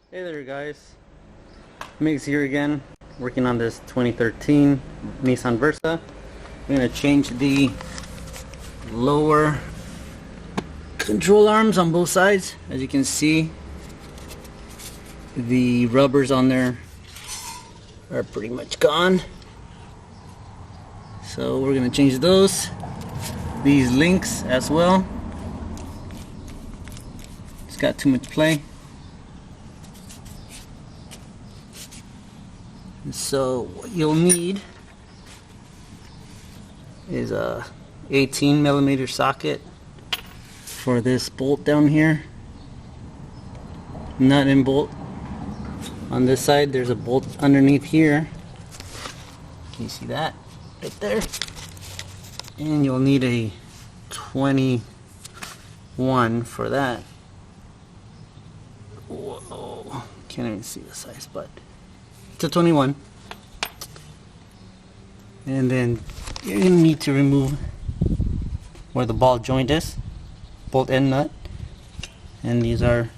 Hey there guys, Migs here again, working on this 2013 Nissan Versa. I'm going to change the lower control arms on both sides. As you can see, the rubbers on there are pretty much gone. So we're going to change those. These links as well. It's got too much play. So what you'll need is a 18mm socket for this bolt down here. Nut and bolt on this side. There's a bolt underneath here. Can you see that right there? And you'll need a 21 for that. Whoa, can't even see the size, but it's a 21. And then you're going to need to remove where the ball joint is, bolt and nut. And these are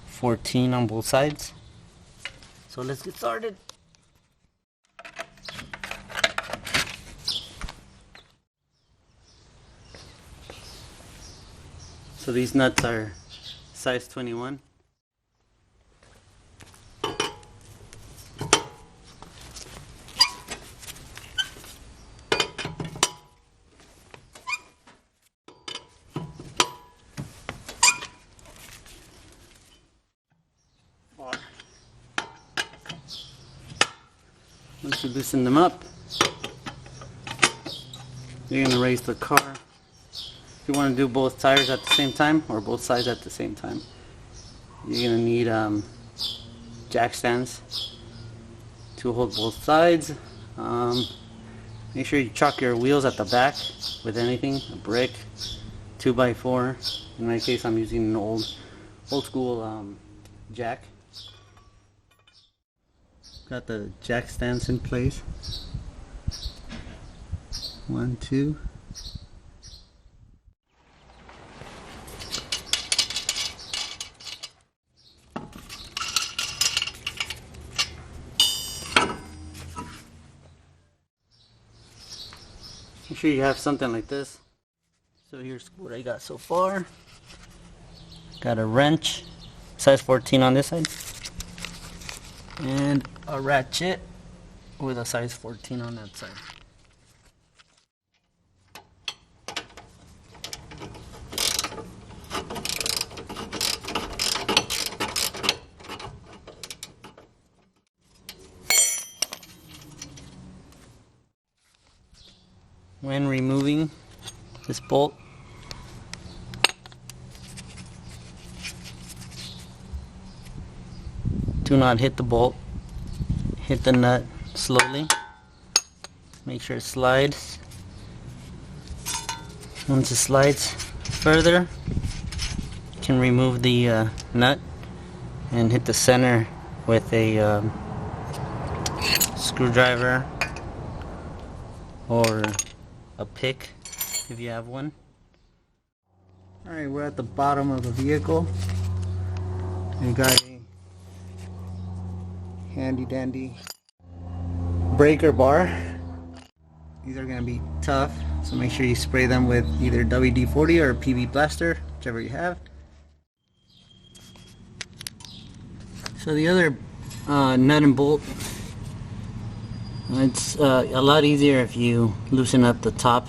14 on both sides. So let's get started. So these nuts are size 21. Once you loosen them up, you're going to raise the car. If you want to do both tires at the same time or both sides at the same time, you're going to need jack stands to hold both sides. Make sure you chock your wheels at the back with anything, a brick, 2x4. In my case, I'm using an old school jack. Got the jack stands in place. 1, 2. Make sure you have something like this. So here's what I got so far. Got a wrench, size 14 on this side. And a ratchet with a size 14 on that side. When removing this bolt, do not hit the bolt. Hit the nut slowly. Make sure it slides. Once it slides further, you can remove the nut and hit the center with a screwdriver or a pick if you have one. Alright, we're at the bottom of the vehicle. We got a handy dandy breaker bar. These are going to be tough, so make sure you spray them with either WD-40 or PB plaster, whichever you have. So the other nut and bolt, it's a lot easier if you loosen up the top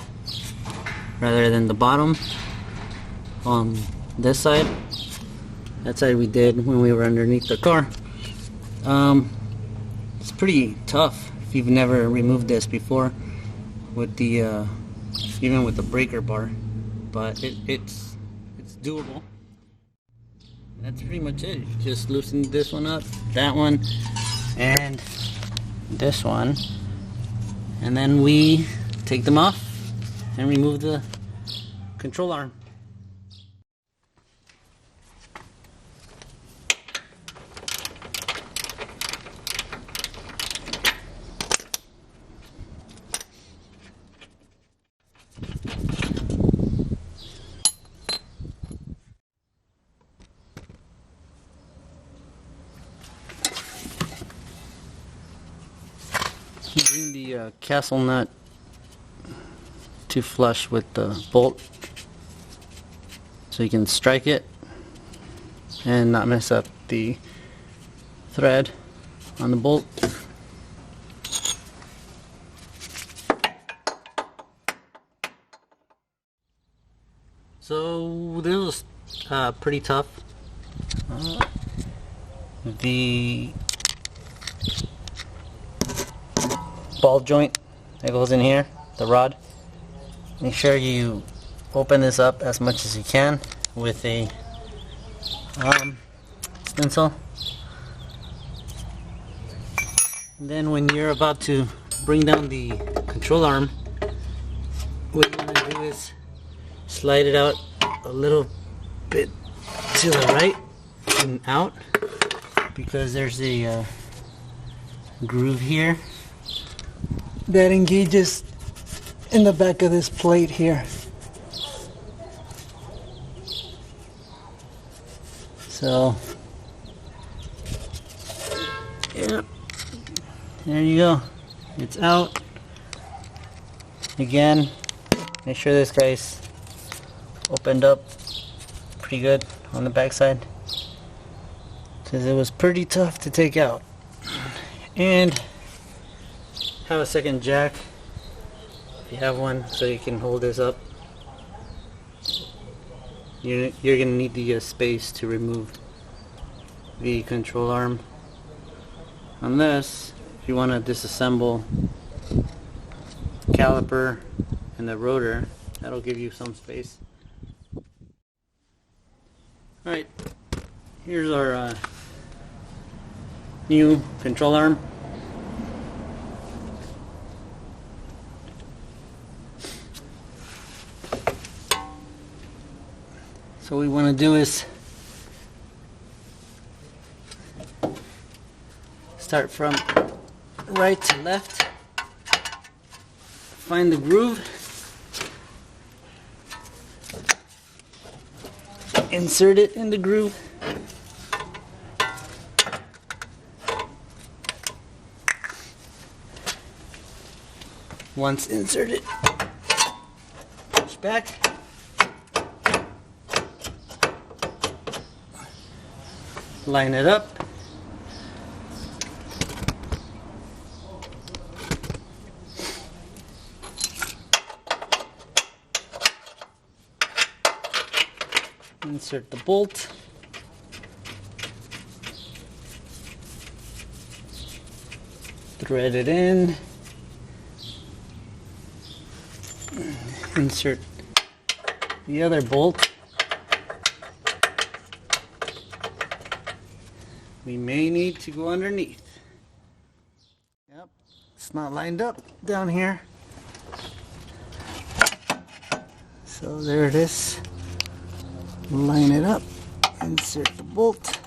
rather than the bottom on this side. That side we did when we were underneath the car. It's pretty tough if you've never removed this before with the even with the breaker bar, but it's doable. That's pretty much it. You just loosen this one up, that one, and this one, and then we take them off and remove the control arm. Bring the castle nut to flush with the bolt so you can strike it and not mess up the thread on the bolt. So this was pretty tough. The ball joint that goes in here, the rod, make sure you open this up as much as you can with a stencil. And then when you're about to bring down the control arm, what you want to do is slide it out a little bit to the right and out, because there's a groove here that engages in the back of this plate here. So, yeah, there you go. It's out. Again, make sure this guy's opened up pretty good on the back side, because it was pretty tough to take out. And have a second jack if you have one, so you can hold this up. You're going to need the space to remove the control arm. Unless if you want to disassemble the caliper and the rotor, that'll give you some space. Alright, here's our new control arm. So what we want to do is start from right to left, find the groove, insert it in the groove, once inserted, push back, line it up, insert the bolt, thread it in, insert the other bolt. We may need to go underneath. Yep, it's not lined up down here. So there it is. Line it up, insert the bolt.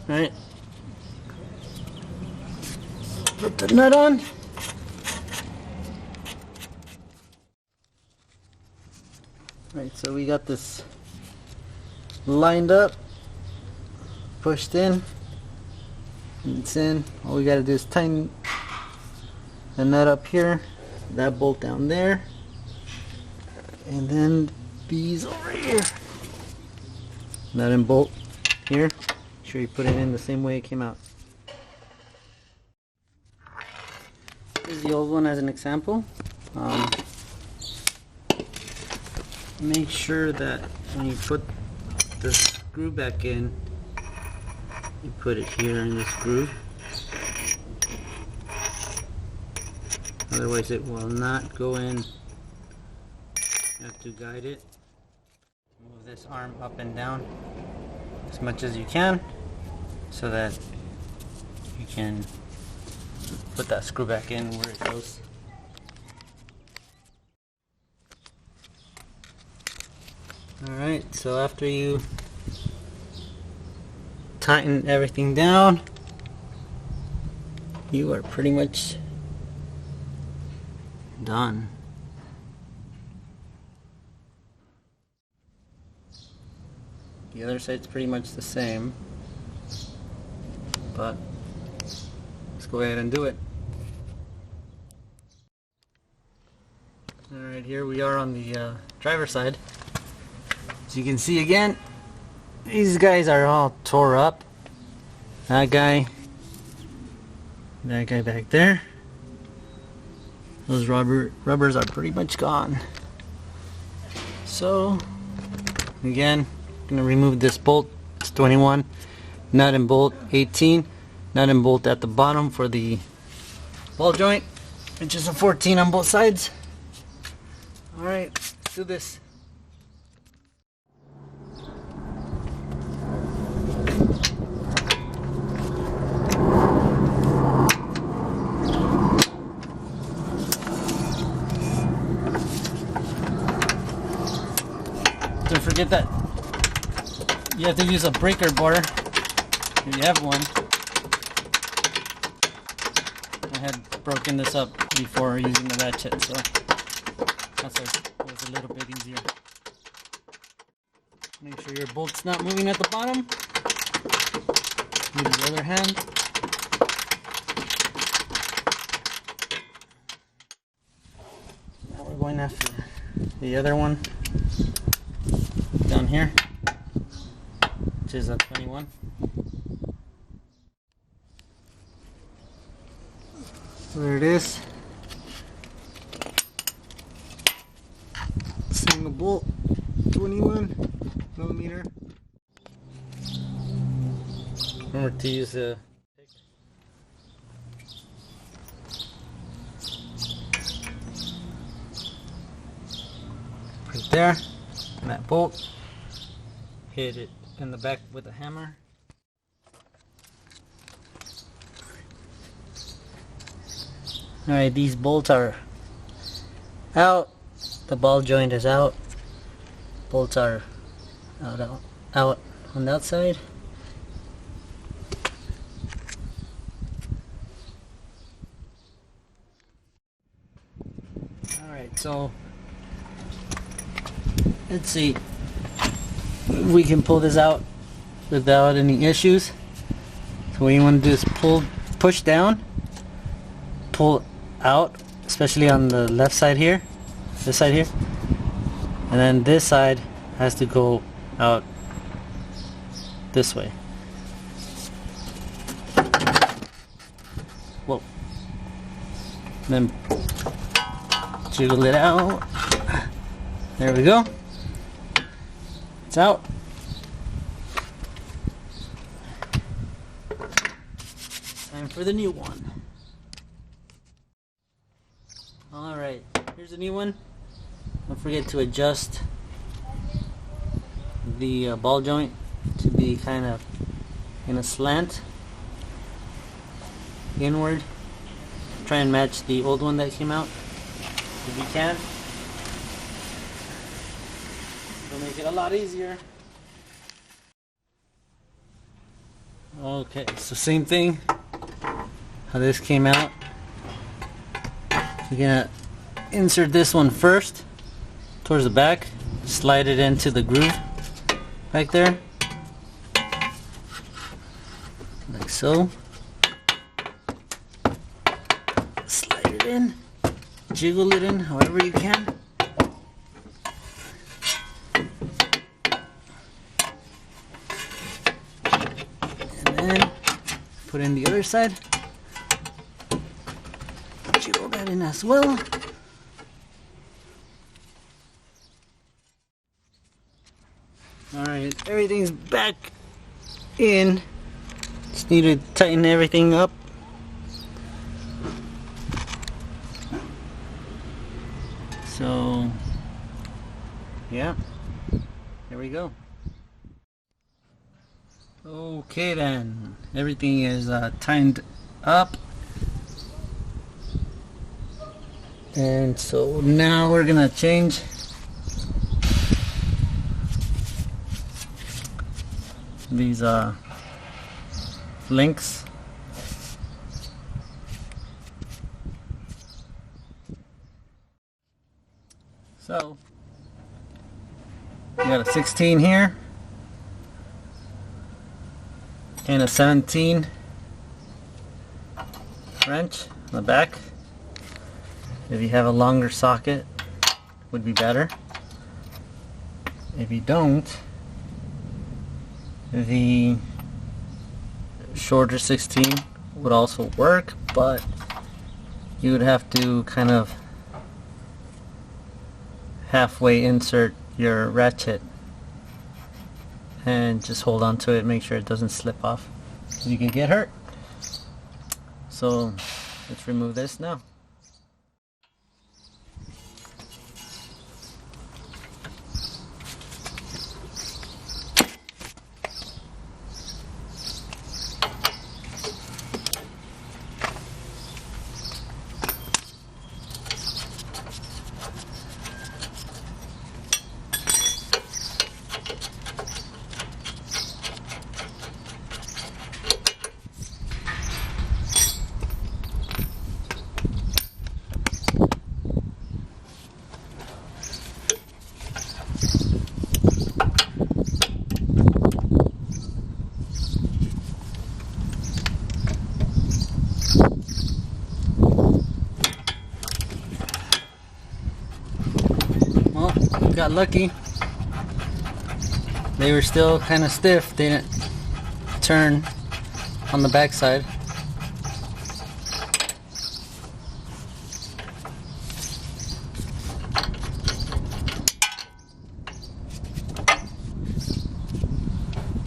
Right. Put the nut on. Right, so we got this lined up, pushed in, it's in. All we gotta do is tighten the nut up here, that bolt down there, and then these over here. Nut and bolt here. Make sure you put it in the same way it came out. Here's the old one as an example. Make sure that when you put the screw back in, you put it here in this groove. Otherwise it will not go in. You have to guide it. Move this arm up and down as much as you can so that you can put that screw back in where it goes. Alright, so after you tighten everything down, you are pretty much done. The other side's pretty much the same, but let's go ahead and do it. Alright, here we are on the driver's side. As you can see again, these guys are all tore up. That guy back there. Those rubbers are pretty much gone. So, again, gonna remove this bolt. It's 21. Nut and bolt 18. Nut and bolt at the bottom for the ball joint, which is a 14 on both sides. Alright, let's do this. Don't forget that you have to use a breaker bar if you have one. I had broken this up before using the ratchet, so that's why it was a little bit easier. Make sure your bolt's not moving at the bottom. Use the other hand. Now we're going after the other one down here, which is a 21. There it is. Single bolt, 21 millimeter. Remember to use a pick. Put it there, and that bolt. Hit it in the back with a hammer. Alright, these bolts are out. The ball joint is out. Bolts are out on the outside. Alright, so let's see if we can pull this out without any issues. So what you want to do is push down, pull out, especially on the left side here, this side here, and then this side has to go out this way. Whoa. And then jiggle it out. There we go. It's out. Time for the new one. Alright, here's a new one. Don't forget to adjust the ball joint to be kind of in a slant inward. Try and match the old one that came out if you can. It'll make it a lot easier. Okay, so same thing how this came out. You're gonna insert this one first towards the back, slide it into the groove back there, like so. Slide it in, jiggle it in however you can. And then put in the other side. Jiggle that in as well. Alright, everything's back in. Just need to tighten everything up. So, yeah, there we go. Okay then, everything is tightened up. And so now we're gonna change these links. So we got a 16 here, and a 17 wrench on the back. If you have a longer socket, would be better. If you don't, the shorter 16 would also work, but you would have to kind of halfway insert your ratchet and just hold on to it, make sure it doesn't slip off. You can get hurt. So let's remove this now. Got lucky. They were still kind of stiff. They didn't turn on the backside.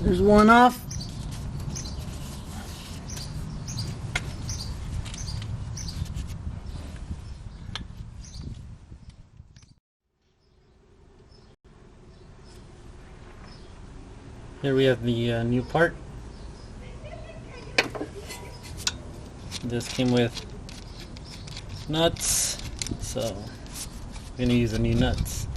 There's one off. Here we have the new part. This came with nuts, so I'm going to use the new nuts.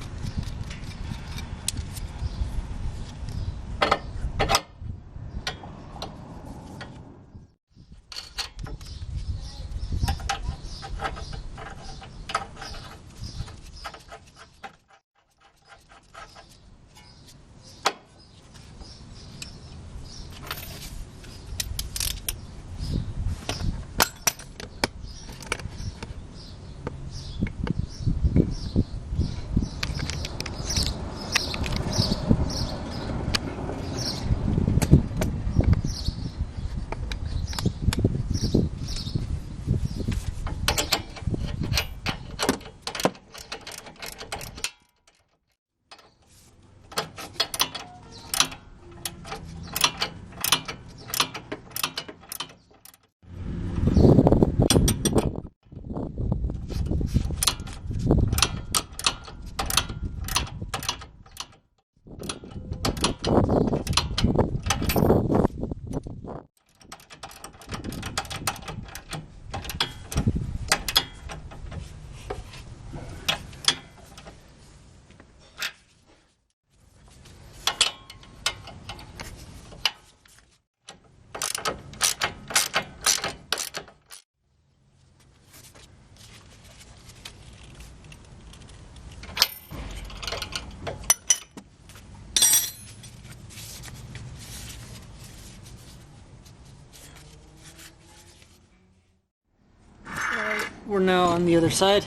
We're now on the other side.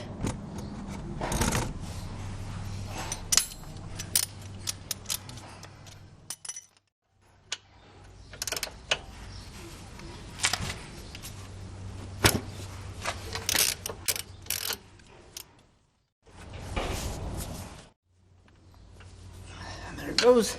And there it goes.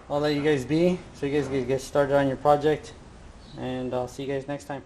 I'll let you guys be so you guys can get started on your project, and I'll see you guys next time.